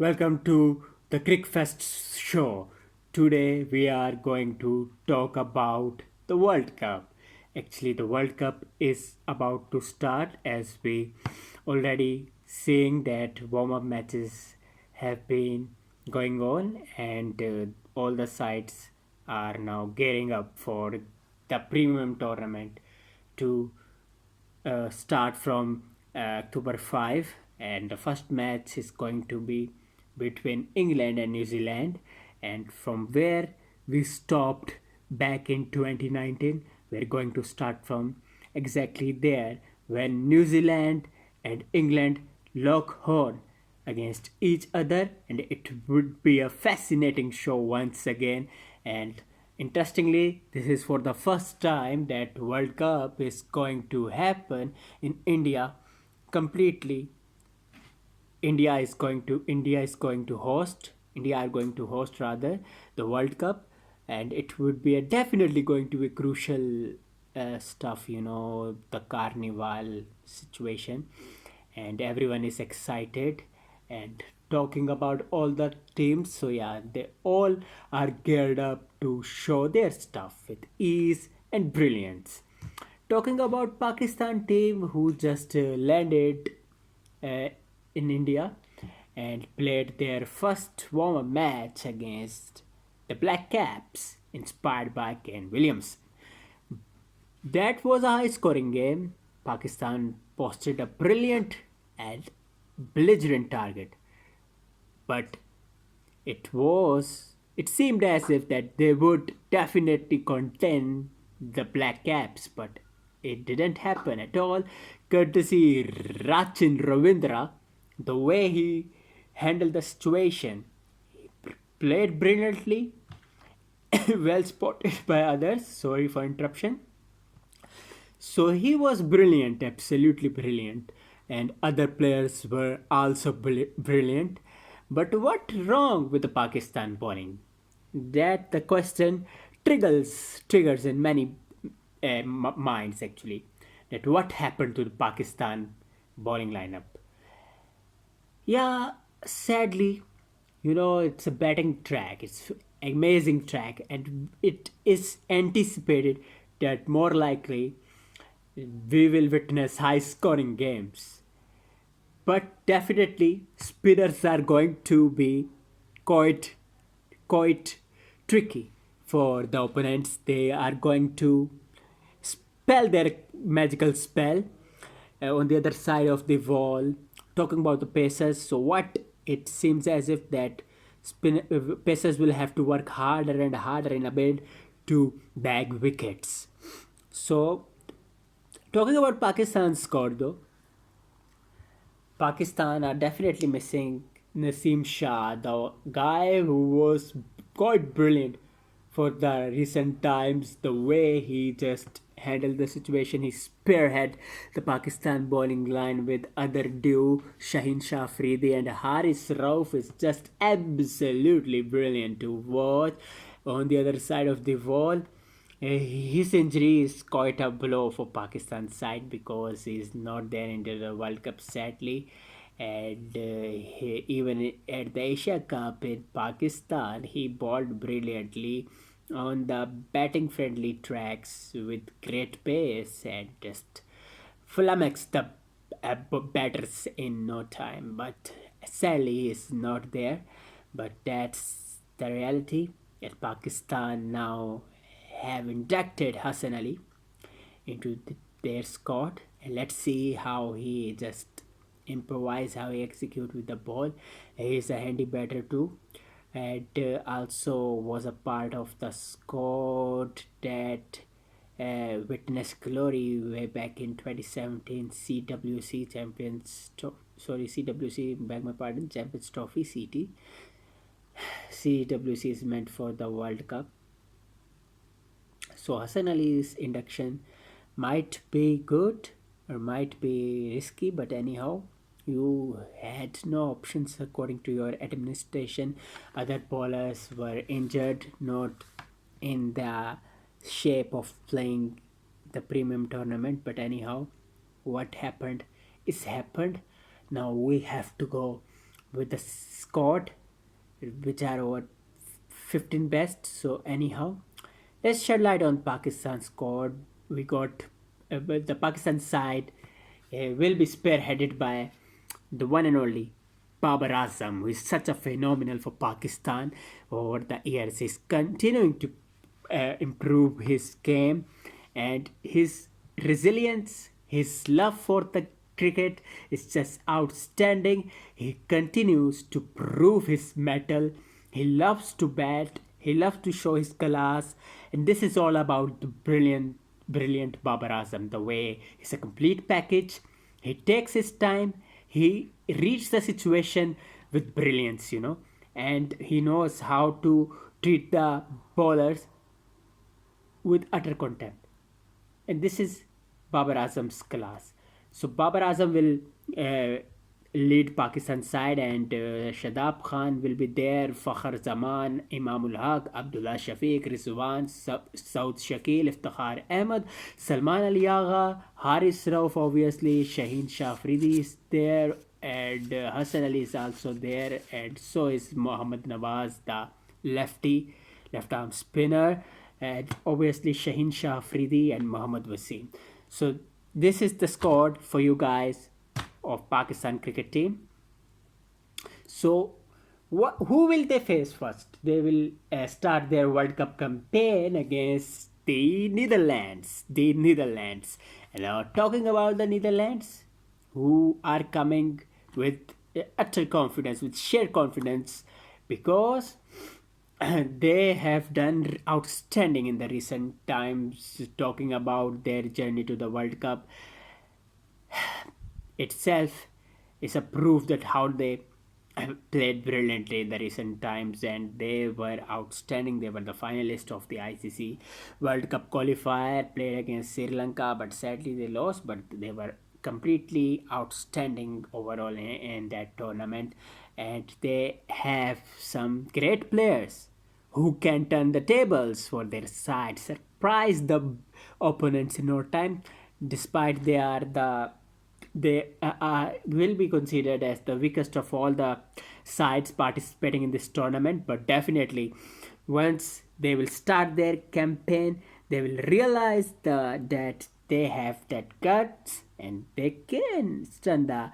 Welcome to the Crickfest show. Today we are going to talk about the World Cup. Actually, the World Cup is about to start as we already seeing that warm-up matches have been going on and all the sides are now gearing up for the premium tournament to start from October 5, and the first match is going to be between England and New Zealand. And from where we stopped back in 2019, we're going to start from exactly there when New Zealand and England lock horn against each other, and it would be a fascinating show once again. And interestingly, this is for the first time that World Cup is going to happen in India completely. India are going to host rather the World Cup, and it would be definitely going to be crucial stuff. The carnival situation, and everyone is excited and talking about all the teams. So yeah, they all are geared up to show their stuff with ease and brilliance. Talking about Pakistan team who just landed uh, in India and played their first warm-up match against the Black Caps, inspired by Ken Williams. That was a high-scoring game. Pakistan posted a brilliant and belligerent target, but it seemed as if that they would definitely contain the Black Caps, but it didn't happen at all. Courtesy Rachin Ravindra, the way he handled the situation, played brilliantly, well spotted by others. Sorry for interruption. So he was brilliant, absolutely brilliant, and other players were also brilliant. But what wrong with the Pakistan bowling? That the question triggers in many minds actually. That what happened to the Pakistan bowling lineup? Yeah, sadly, it's a batting track. It's amazing track, and it is anticipated that more likely we will witness high scoring games. But definitely, spinners are going to be quite, quite tricky for the opponents. They are going to spell their magical spell on the other side of the wall. Talking about the pacers, so what it seems as if that pacers will have to work harder and harder in a bid to bag wickets. So talking about Pakistan's score though, Pakistan are definitely missing Naseem Shah, the guy who was quite brilliant for the recent times. The way he just handled the situation, he spearhead the Pakistan bowling line with other due Shaheen Shah Afridi, and Haris Rauf is just absolutely brilliant to watch. On the other side of the wall, his injury is quite a blow for Pakistan side because he's not there in the World Cup sadly, and even at the Asia Cup in Pakistan he bowled brilliantly on the batting friendly tracks with great pace and just flummoxed the batters in no time. But sadly he is not there, but that's the reality. At Pakistan now have inducted Hassan Ali into their squad, and let's see how he just improvise, how he execute with the ball. He is a handy batter too, and also was a part of the squad that witnessed glory way back in 2017 CWC Champions. Sorry, CWC. Beg my pardon. Champions Trophy CT. CWC is meant for the World Cup. So Hassan Ali's induction might be good or might be risky, but anyhow, you had no options according to your administration. Other bowlers were injured, not in the shape of playing the premium tournament, but anyhow, what happened is happened. Now we have to go with the squad, which are over 15 best. So anyhow, let's shed light on Pakistan squad. We got the Pakistan side will be spearheaded by the one and only Babar Azam, who is such a phenomenal for Pakistan over the years. He's continuing to improve his game and his resilience, his love for the cricket is just outstanding. He continues to prove his mettle. He loves to bat. He loves to show his class, and this is all about the brilliant Babar Azam. The way he's a complete package. He takes his time. He reads the situation with brilliance, and he knows how to treat the bowlers with utter contempt. And this is Babar Azam's class. So Babar Azam will lead Pakistan side, and Shadab Khan will be there. Fakhar Zaman, Imamul Haq, Abdullah Shafiq, Rizwan, Saud Shakil, Iftikhar Ahmed, Salman Ali Agha, Haris Rauf, obviously, Shaheen Shah Afridi is there, and Hassan Ali is also there, and so is Mohammad Nawaz, the left arm spinner, and obviously Shaheen Shah Afridi and Mohammad Wasim. So this is the squad for you guys of Pakistan cricket team. So who will they face first? They will start their World Cup campaign against the Netherlands. And talking about the Netherlands, who are coming with utter confidence, with sheer confidence, because they have done outstanding in the recent times. Talking about their journey to the World Cup itself is a proof that how they played brilliantly in the recent times, and they were outstanding. They were the finalists of the ICC World Cup qualifier, played against Sri Lanka, but sadly they lost, but they were completely outstanding overall in that tournament, and they have some great players who can turn the tables for their side, surprise the opponents in no time, despite they will be considered as the weakest of all the sides participating in this tournament. But definitely, once they will start their campaign, they will realize that they have that guts and they can stun the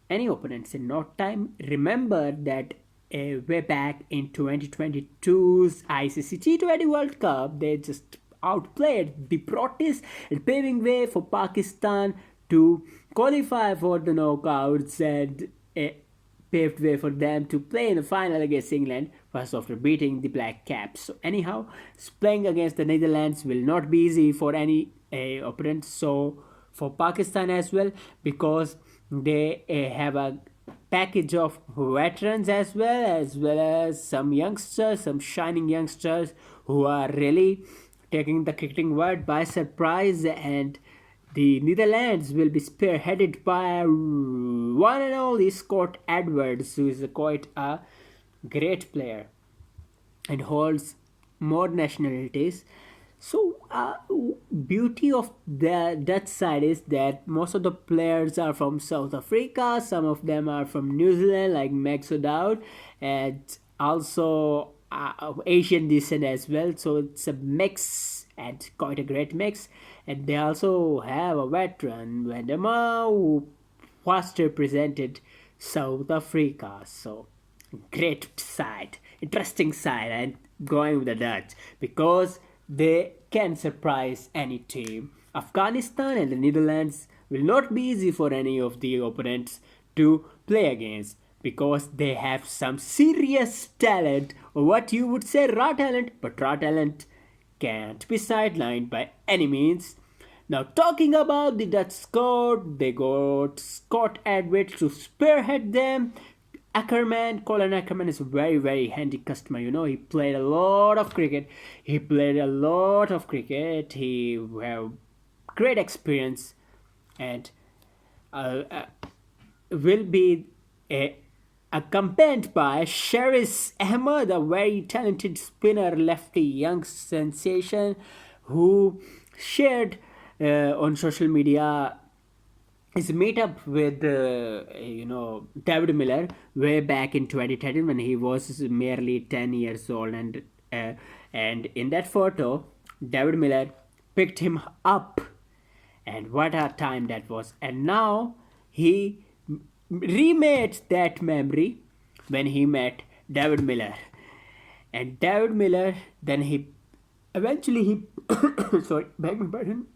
any opponents in no time. Remember that way back in 2022's ICC T20 World Cup, they just outplayed the Proteas and paving way for Pakistan to qualify for the knockouts, and paved way for them to play in the final against England, first after beating the Black Caps. So anyhow, playing against the Netherlands will not be easy for any opponent. So for Pakistan as well, because they have a package of veterans as well as some youngsters, some shining youngsters who are really taking the cricketing world by surprise. And the Netherlands will be spearheaded by one and only Scott Edwards, who is quite a great player and holds more nationalities. So beauty of the Dutch side is that most of the players are from South Africa, some of them are from New Zealand like Max O'Dowd, and also Asian descent as well. So it's a mix, and quite a great mix. And they also have a veteran, Wendema, who first represented South Africa. So great side, interesting side, and going with the Dutch because they can surprise any team. Afghanistan and the Netherlands will not be easy for any of the opponents to play against, because they have some serious talent, or what you would say raw talent, but raw talent can't be sidelined by any means. Now talking about the Dutch squad, they got Scott Edwards to spearhead them. Colin Ackerman is a very, very handy customer. He played a lot of cricket. He have great experience, and will be accompanied by Sharis Ahmed, a very talented spinner, lefty young sensation, who shared on social media his meetup with David Miller way back in 2013 when he was merely 10 years old, uh, and in that photo David Miller picked him up, and what a time that was. And now he remade that memory when he met David Miller. And David Miller, then he eventually he sorry, beg my pardon.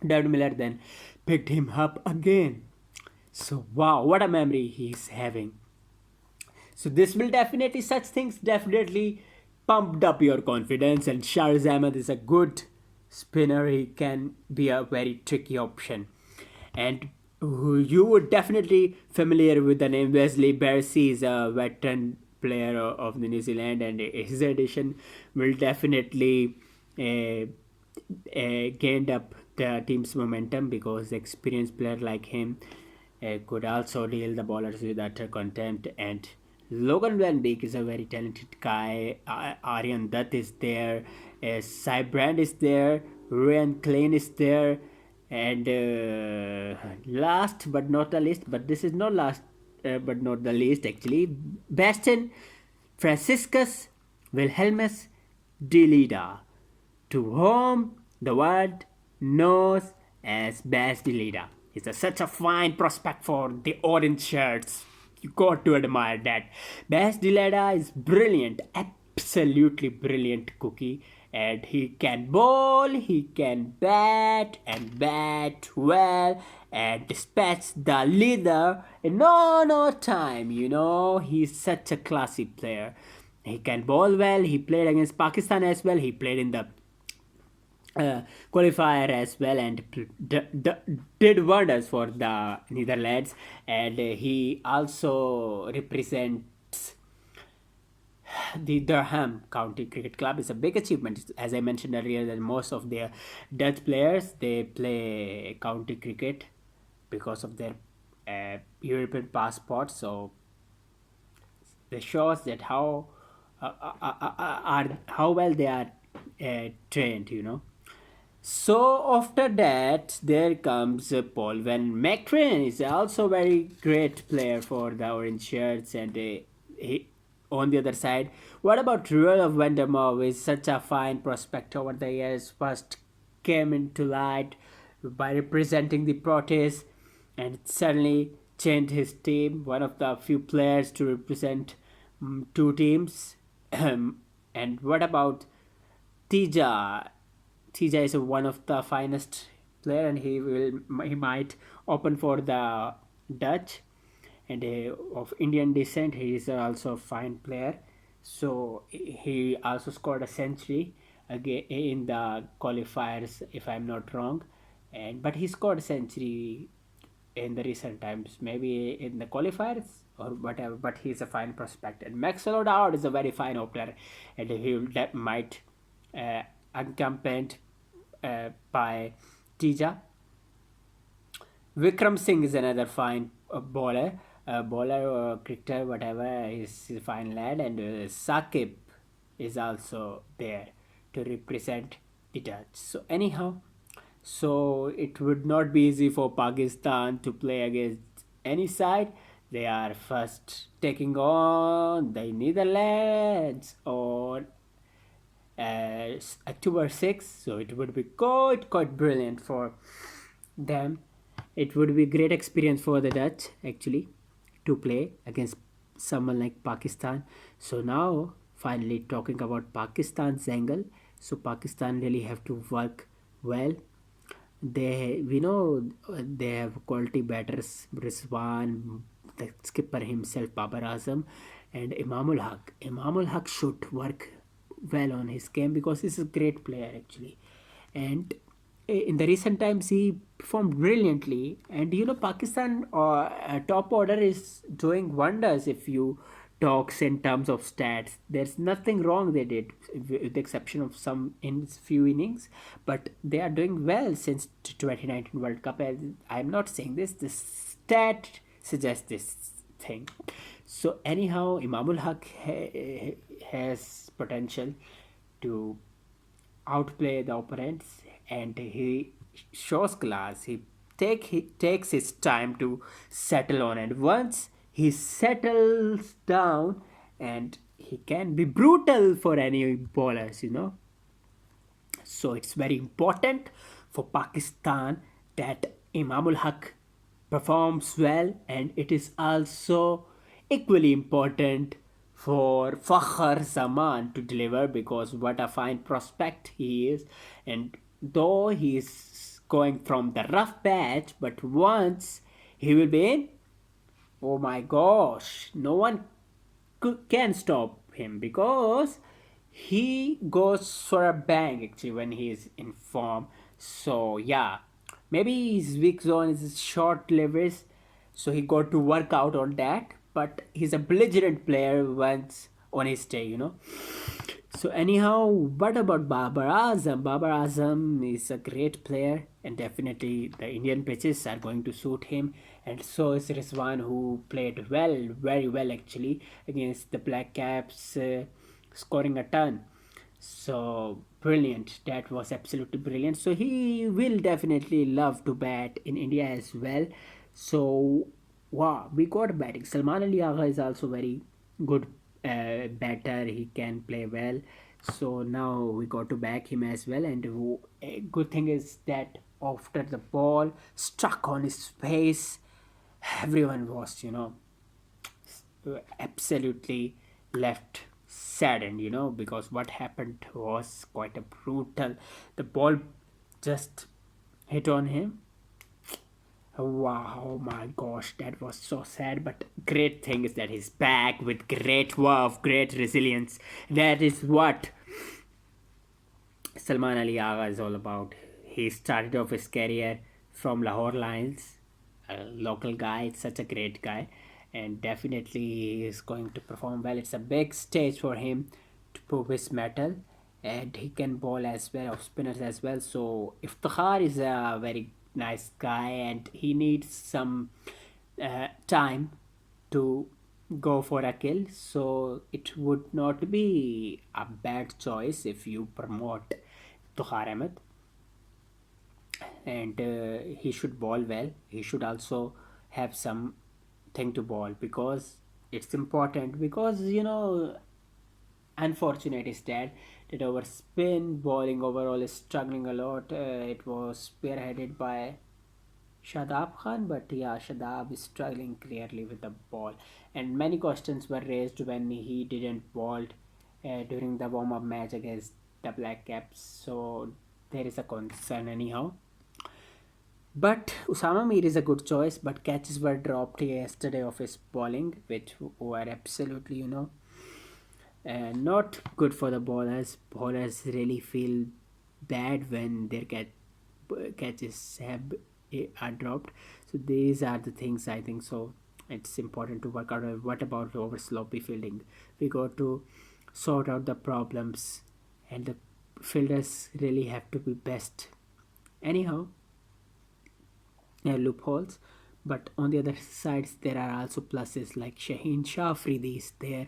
David Miller then picked him up again. So wow, what a memory he's having. So this will definitely, such things definitely pumped up your confidence. And Shahriz Ahmed is a good spinner. He can be a very tricky option. And you would definitely familiar with the name Wesley Bercy. Is a veteran player of the New Zealand, and his addition will definitely gained up the team's momentum, because experienced player like him could also deal the bowlers with utter contempt. And Logan Van Beek is a very talented guy. Aryan Dutt is there. Cy Brand is there. Ryan Klein is there. And last but not the least, but this is not last but not the least actually, Bastian Franciscus Wilhelmus de Lida, to whom the world knows as Bas de Lida. He's such a fine prospect for the orange shirts. You got to admire that. Bas de Lida is brilliant, absolutely brilliant cookie, and he can bowl, he can bat and bat well and dispatch the leader in no time. He's such a classy player. He can bowl well. He played against Pakistan as well. He played in the qualifier as well, and did wonders for the Netherlands. And he also represents the Durham County Cricket Club. Is a big achievement, as I mentioned earlier, that most of their Dutch players, they play county cricket because of their European passports. So this shows that how well they are trained. So after that, there comes Paul Van McTrain. Is also very great player for the orange shirts, and he, on the other side, what about Royal of Vandermeer? Is such a fine prospect over the years. First came into light by representing the Proteas, and suddenly changed his team. One of the few players to represent two teams. And what about Tija? Tija is one of the finest player, and he might open for the Dutch, and of Indian descent. He is also a fine player. So he also scored a century again in the qualifiers, if I'm not wrong. And but he scored a century in the recent times, maybe in the qualifiers or whatever. But he's a fine prospect. And Maxwell O'Dowd is a very fine opener, and that might accompanied by Tija. Vikram Singh is another fine bowler or cricketer, whatever. He's a fine lad, and Sakib is also there to represent the Dutch. So anyhow, so it would not be easy for Pakistan to play against any side. They are first taking on the Netherlands on October 6th, so it would be quite brilliant for them. It would be great experience for the Dutch actually to play against someone like Pakistan. So now finally talking about Pakistan's angle. So Pakistan really have to work well. We know they have quality batters, Rizwan, the skipper himself, Babar Azam, and Imamul Haq. Imamul Haq should work well on his game, because he's a great player actually. And in the recent times he performed brilliantly. And Pakistan top order is doing wonders. If you talks in terms of stats, there's nothing wrong they did, with the exception of some in few innings, but they are doing well since 2019 World Cup. And I'm not saying this, the stat suggests this thing. So anyhow, Imamul Haq has potential to outplay the opponents, and he shows class. He takes his time to settle on, and once he settles down, and he can be brutal for any bowlers. So it's very important for Pakistan that Imamul Haq performs well, and it is also equally important for Fakhr Zaman to deliver, because what a fine prospect he is. And though he is going from the rough patch, but once he will be in, oh my gosh, no one can stop him, because he goes for a bang actually when he is in form. So yeah, maybe his weak zone is his short deliveries, so he got to work out on that. But he's a belligerent player once on his day. So anyhow, what about Babar Azam? Babar Azam is a great player, and definitely the Indian pitches are going to suit him. And so is Rizwan, who played well, very well actually, against the Black Caps, scoring a ton. So brilliant! That was absolutely brilliant. So he will definitely love to bat in India as well. So wow, we got batting. Salman Ali Agha is also very good batter. He can play well. So now we got to back him as well. And a good thing is that after the ball struck on his face, everyone was absolutely left saddened, because what happened was quite a brutal. The ball just hit on him. Wow, oh my gosh, that was so sad. But great thing is that he's back with great verve, great resilience. That is what Salman Ali Agha is all about. He started off his career from Lahore Lions, a local guy. It's such a great guy, and definitely he is going to perform well. It's a big stage for him to prove his mettle, and he can bowl as well, off spinners as well. So Iftikhar is a very nice guy, and he needs some time to go for a kill. So it would not be a bad choice if you promote Tukhar Ahmed, and he should bowl well. He should also have some thing to bowl, because it's important. Because unfortunate is that our spin bowling overall is struggling a lot. It was spearheaded by Shadab Khan, but yeah, Shadab is struggling clearly with the ball, and many questions were raised when he didn't bowl during the warm-up match against the Black Caps. So there is a concern anyhow. But Usama Mir is a good choice, but catches were dropped yesterday of his bowling, which were absolutely, not good for the bowlers. Bowlers really feel bad when their catches are dropped. So these are the things I think. So it's important to work out. What about over sloppy fielding? We got to sort out the problems, and the fielders really have to be best. Anyhow, loopholes. But on the other sides, there are also pluses, like Shaheen Shafridi is there,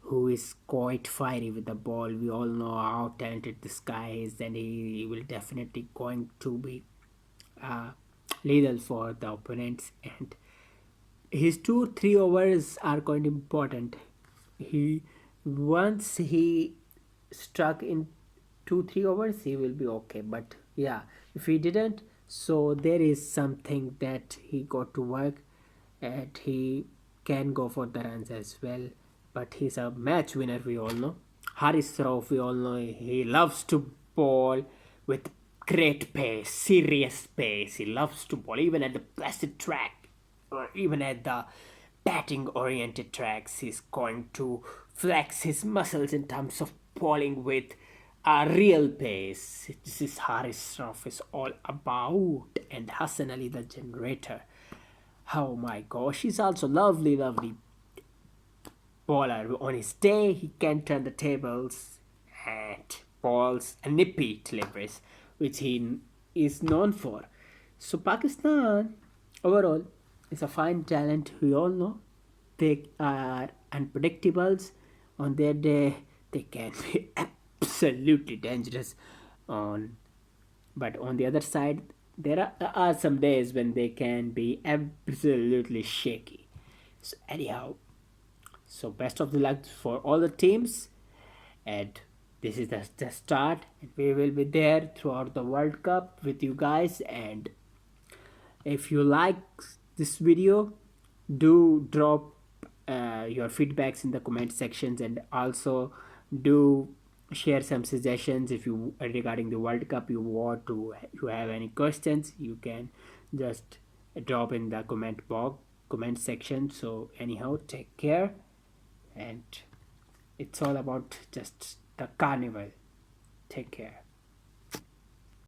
who is quite fiery with the ball. We all know how talented this guy is, and he will definitely going to be uh, lethal for the opponents. And his 2 3 overs are quite important. He Once he struck in 2 3 overs, he will be okay. But yeah, if he didn't, so there is something that he got to work, and he can go for the runs as well. But he's a match winner, we all know. Haris Rauf, we all know he loves to bowl with great pace, serious pace. He loves to bowl even at the blasted track, or even at the batting oriented tracks. He's going to flex his muscles in terms of bowling with a real pace. This is Haris Rauf is all about, and Hassan Ali the generator. Oh my gosh, he's also lovely, lovely bowler. On his day, he can turn the tables and balls and nippy deliveries, which he is known for. So Pakistan overall is a fine talent. We all know they are unpredictables. On their day, they can be absolutely dangerous. On But on the other side, there are some days when they can be absolutely shaky. So anyhow, so best of the luck for all the teams, and this is the start, and we will be there throughout the World Cup with you guys. And if you like this video, do drop your feedbacks in the comment sections, and also do share some suggestions if you regarding the World Cup. You have any questions, you can just drop in the comment section. So anyhow, take care, and it's all about just the carnival. Take care.